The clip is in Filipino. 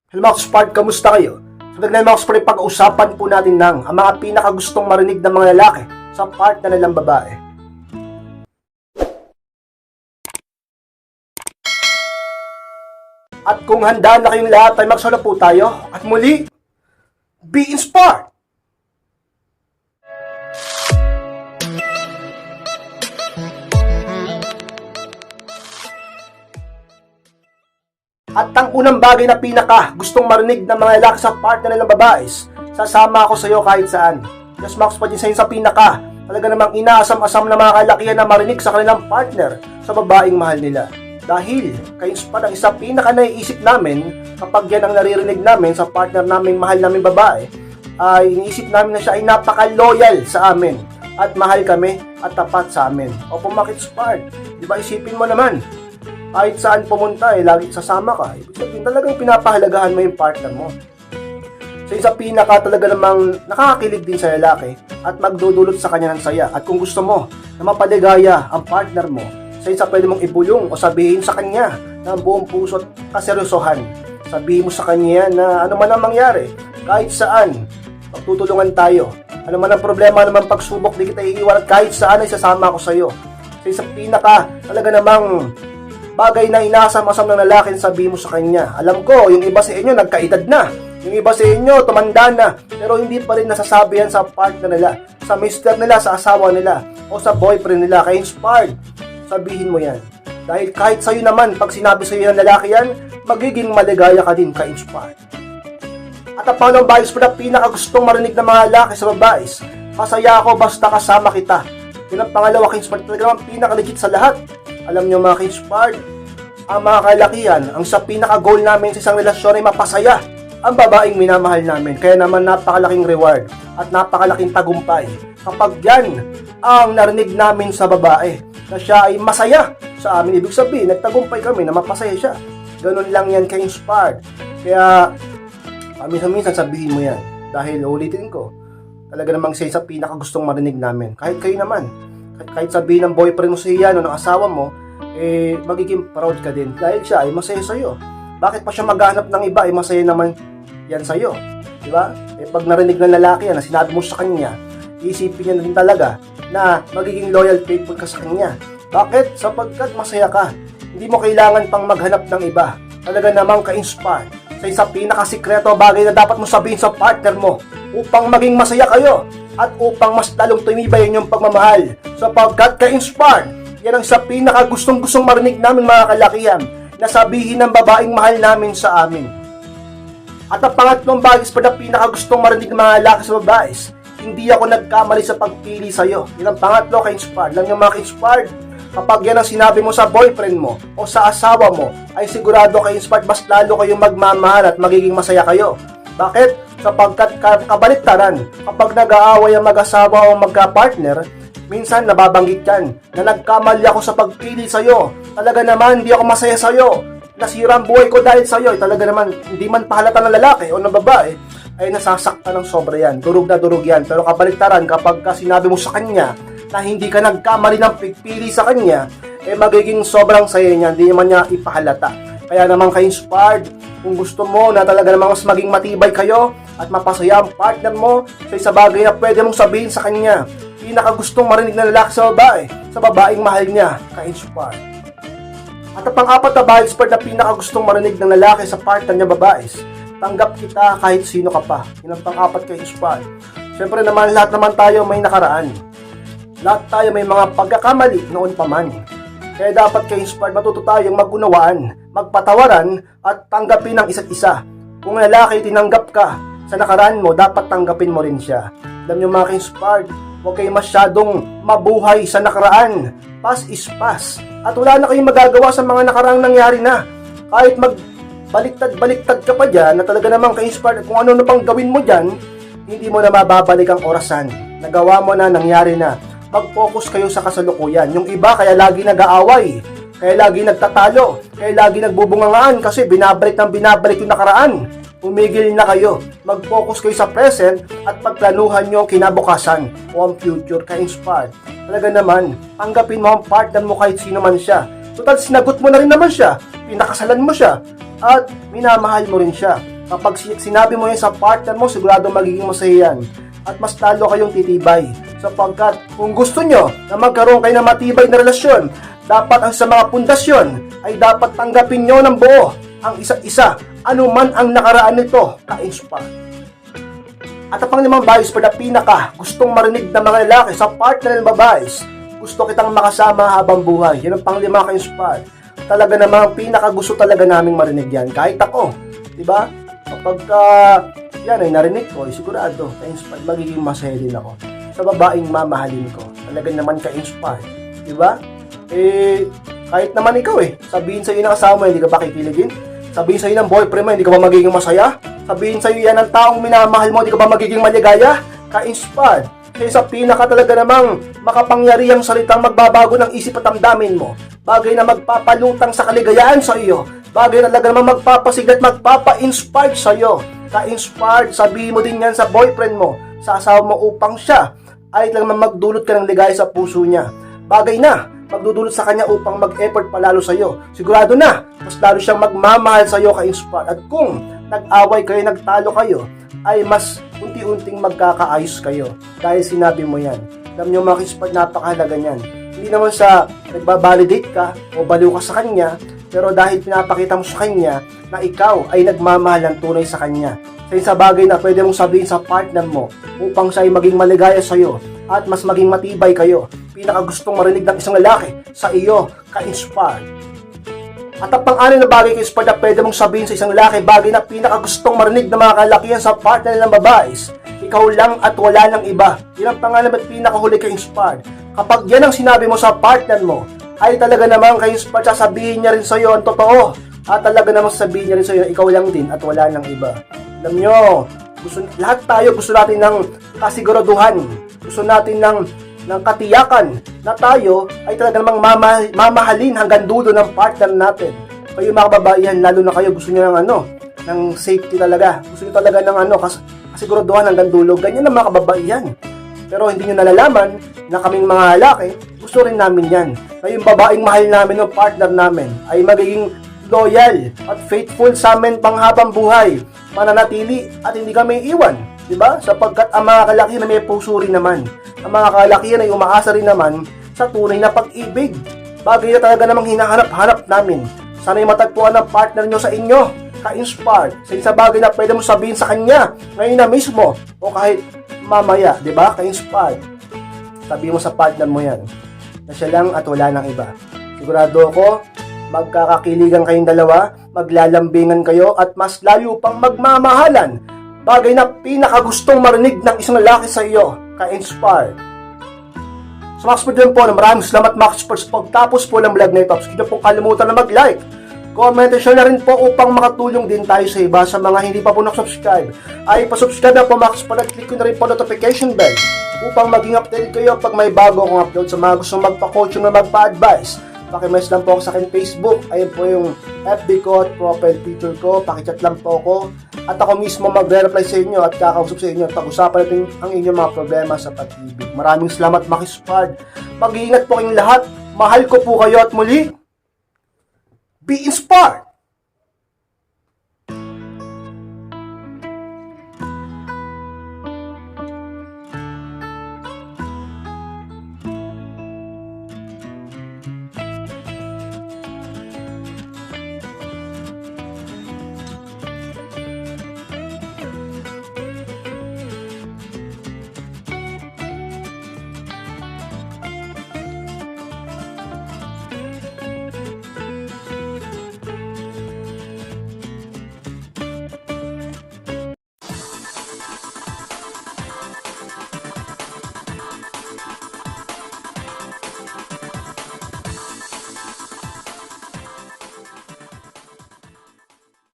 Hello mga Spark, kamusta kayo? So mga Spark, pag-uusapan po natin ang mga pinakagustong marinig ng mga lalaki sa part na nilang babae. At kung handa na kayong lahat ay magsalo po tayo at muli, be inspired! At ang unang bagay na pinaka gustong marinig ng mga lalaki sa part na nilang babae is, sasama ako sa iyo kahit saan. Just Max pa din sa pinaka, talaga namang inaasam-asam na mga kalakihan na marinig sa kanilang partner sa babaeng mahal nila. Dahil, kayo pa ng isa pinaka naiisip namin kapag yan ang naririnig namin sa partner namin mahal namin babae, ay iniisip namin na siya ay napaka-loyal sa amin at mahal kami at tapat sa amin. O pumakit Spark, di ba isipin mo naman, kahit saan pumunta lagi sasama ka. Ibig sabihin talagang pinapahalagahan mo yung partner mo. So isa pinaka talaga namang nakakakilig din sa lalaki at magdudulot sa kanya ng saya. At kung gusto mo na mapaligaya ang partner mo, sa isa pwede mong ibulong o sabihin sa kanya na buong puso at kaseryosohan. Sabihin mo sa kanya na ano man ang mangyari, kahit saan, magtutulungan tayo. Ano man ang problema, ano man pagsubok, di kita iiwan at kahit saan ay sasama ako sa iyo. So isa pinaka talaga namang bagay na inasam-asam ng lalaki, sabihin mo sa kanya. Alam ko, yung iba sa inyo nagkaedad na. Yung iba sa inyo tumanda na. Pero hindi pa rin nasasabi yan sa partner nila, sa mister nila, sa asawa nila, o sa boyfriend nila. Kaya inspired, sabihin mo yan. Dahil kahit sa'yo naman, pag sinabi sa'yo ng lalaki yan, magiging maligaya ka din, ka-inspired. At ang pangalawang bagay na pinakagustong marinig ng mga lalaki sa babae, masaya ako basta kasama kita. Yun ang pangalawa, ka-inspired. Talaga naman pinakaligit sa lahat. Alam nyo mga ka-inspired, ang mga kalakihan, ang sa pinaka-goal namin sa isang relasyon ay mapasaya ang babaeng minamahal namin. Kaya naman napakalaking reward at napakalaking tagumpay kapag yan ang narinig namin sa babae na siya ay masaya sa amin. Ibig sabihin, nagtagumpay kami na mapasaya siya. Ganun lang yan ka-inspired. Kaya minsan sabihin mo yan. Dahil ulitin ko, talaga namang siya sa pinaka-gustong marinig namin. Kahit kayo naman, kahit sabihin ng boyfriend mo sa iyan o ng asawa mo, magiging proud ka din dahil siya ay masaya sa'yo. Bakit pa siya maghanap ng iba, masaya naman yan sa'yo, di ba? Pag narinig ng lalaki yan na sinabi mo sa kanya, isipin niya na din talaga na magiging loyal, faithful ka sa kanya. Bakit? Sapagkat masaya ka, hindi mo kailangan pang maghanap ng iba. Talaga namang ka-inspire sa isa pinakasikreto bagay na dapat mo sabihin sa partner mo upang maging masaya kayo at upang mas lalong tumibay yung pagmamahal. Sapagkat ka-inspired, yan ang sa pinakagustong-gustong marinig namin mga kalakihan na sabihin ng babaeng mahal namin sa amin. At ang pangatlong bagay na pinakagustong marinig ng mga lalaki sa babae, hindi ako nagkamali sa pagpili sa'yo. Yan ang pangatlo, ka-inspired. Alam nyo mga ka-inspired, kapag yan ang sinabi mo sa boyfriend mo o sa asawa mo, ay sigurado ka-inspired, mas lalo kayong magmamahal at magiging masaya kayo. Bakit? Sapagkat kabaliktaran, kapag nag-aaway ang mag-asawa o magka-partner, minsan nababanggit yan na nagkamali ako sa pagpili sa'yo. Talaga naman, hindi ako masaya sa'yo. Nasira ang buhay ko dahil sa'yo. Talaga naman, hindi man pahalata ng lalaki o ng babae, ay nasasaktan ng sobra yan. Durog na durog yan. Pero kabaliktaran, kapag sinabi mo sa kanya na hindi ka nagkamali ng pagpili sa kanya, magiging sobrang saya niya. Hindi naman niya ipahalata. Kaya naman ka-inspired, kung gusto mo na talaga namang mas maging matibay kayo at mapasaya ang partner mo sa isa bagay na pwede mong sabihin sa kanya, pinakagustong marinig na lalaki sa babaeng mahal niya, ka-inspired. At ang pang-apat na bagay na pinakagustong marinig ng lalaki sa partner niya babae, tanggap kita kahit sino ka pa. Yun ang pang-apat, ka-inspired. Siyempre naman, lahat naman tayo may nakaraan. Lahat tayo may mga pagkakamali noon pa man. Kaya dapat ka-inspired, matuto tayong mag-unawaan, magpatawaran at tanggapin ang isa't isa. Kung lalaki tinanggap ka sa nakaraan mo, dapat tanggapin mo rin siya. Alam niyo mga ka-inspired, huwag kayo masyadong mabuhay sa nakaraan. Past is past. At wala na kayong magagawa sa mga nakaraang nangyari na. Kahit magbaliktad-baliktad ka pa dyan, na talaga namang ka-inspired, kung ano na pang gawin mo dyan, hindi mo na mababalik ang orasan. Nagawa mo na, nangyari na. Mag-focus kayo sa kasalukuyan. Yung iba kaya lagi nag-aaway, kaya lagi nagtatalo, kaya lagi nagbubungangaan kasi binabalik yung nakaraan. Umigil na kayo. Mag-focus kayo sa present at pagplanuhan nyo ang kinabukasan o ang future, ka-inspired. Talaga naman, tanggapin mo ang partner mo kahit sino man siya. Total, sinagot mo na rin naman siya, pinakasalan mo siya, at minamahal mo rin siya. Kapag sinabi mo yan sa partner mo, sigurado magiging masaya yan. At mas lalo kayong titibay. Sapagkat kung gusto nyo na magkaroon kayo ng matibay na relasyon, dapat ang sa mga pundasyon ay dapat tanggapin nyo ng buo ang isa't isa, anuman ang nakaraan nito, ka-inspire. At ang panglimang bias for the pinaka gustong marinig ng mga lalaki sa partner ng babaes, gusto kitang makasama habang buhay. Yan ang panglima ka-inspire. Talaga namang pinaka gusto talaga naming marinig yan. Kahit ako, diba? Kapag yan ay narinig ko, sigurado, ka-inspire, magiging masaya din ako sa babaeng mamahalin ko. Talaga naman ka-inspire, diba? Kahit naman ikaw sabihin sa'yo ng asawa mo, hindi ka ba kikiligin? Sabihin sa'yo ng boyfriend mo, hindi ka ba magiging masaya? Sabihin sa'yo yan ng taong minamahal mo, hindi ka ba magiging maligaya? Ka-inspire. Kaya sa pinaka talaga namang makapangyarihang salitang magbabago ng isip at damdamin mo. Bagay na magpapalutang sa kaligayaan sa iyo. Bagay na talaga namang magpapasigla at magpapa-inspire sa iyo. Ka-inspired, sabihin mo din yan sa boyfriend mo, sa asawa mo upang siya ay talagang magdulot ka ng ligaya sa puso niya. Bagay na magdudulot sa kanya upang mag-effort palalo sa iyo. Sigurado na, mas lalo siyang magmamahal sa iyo, ka-inspire. At kung nag-away kayo, nagtalo kayo, ay mas unti-unting magkakaayos kayo. Dahil sinabi mo yan. Alam nyo mga ka-inspire, napakahalaga niyan. Hindi naman sa nagbabalidate ka o baliw ka sa kanya, pero dahil pinapakita mo sa kanya na ikaw ay nagmamahal ng tunay sa kanya. Sa bagay na pwede mong sabihin sa partner mo upang siya ay maging maligaya sa iyo at mas maging matibay kayo. Pinakagustong marinig ng isang lalaki sa iyo, ka-inspire. At ang pang-anim na bagay, ka-inspire, na pwede mong sabihin sa isang lalaki, bagay na pinakagustong marinig ng mga kalakihan sa partner ng babaes, ikaw lang at wala ng iba. Yan ang pangalan at pinakahuli, ka-inspire. Kapag yan ang sinabi mo sa partner mo, ay talaga namang ka-inspire, sasabihin niya rin sa iyo ang totoo. At talaga namang sasabihin niya rin sa iyo na ikaw lang din at wala ng iba. Alam nyo, lahat tayo gusto natin ng kasiguraduhan. Gusto natin ng katiyakan na tayo ay talaga namang mamahalin hanggang dulo ng partner natin. Kayo mga kababaihan, lalo na kayo, gusto nyo ng safety talaga. Gusto nyo talaga ng kasiguraduhan hanggang dulo. Ganyan ang mga kababaihan. Pero hindi nyo nalalaman na kaming mga lalaki, gusto rin namin yan. Na yung babaeng mahal namin ng partner namin ay magiging loyal at faithful sa amin panghabang buhay, mananatili at hindi kami iwan, diba? Sapagkat ang mga kalakihan na may puso rin naman, ang mga kalakihan ay umaasa rin naman sa tunay na pag-ibig. Bagay na talaga namang hinahanap-hanap namin. Sana'y matagpuan ng partner nyo sa inyo, ka-inspired. Sa bagay na pwede mo sabihin sa kanya ngayon na mismo o kahit mamaya, diba? Ka-inspired. Sabihin mo sa partner mo yan na siya lang at wala ng iba. Sigurado ako, magkakakiligan kayong dalawa, maglalambingan kayo at mas lalo pang magmamahalan. Bagay na pinakagustong marinig ng isang lalaki sa iyo, ka-inspire. So mga kapatid po, maraming salamat mga kapatid. Pagtapos po ng vlog na ito, hindi po kalimutan na mag-like, comment, and share na rin po upang makatulong din tayo sa iba. Sa mga hindi pa po nakasubscribe, ay pasubscribe na po mga kapatid at click ko na rin po notification bell upang maging updated kayo pag may bago akong upload. Sa mga gustong magpa-coaching na magpa-advise, pakimess lang po ako sa akin Facebook. Ayun po yung FB ko at profile picture ko. Pakichat lang po ako. At ako mismo magre-reply sa inyo at kakausap sa inyo at pag-usapan natin ang inyong mga problema sa pag-ibig. Maraming salamat mga kispard. Mag-iingat po kayong lahat. Mahal ko po kayo at muli, be inspired!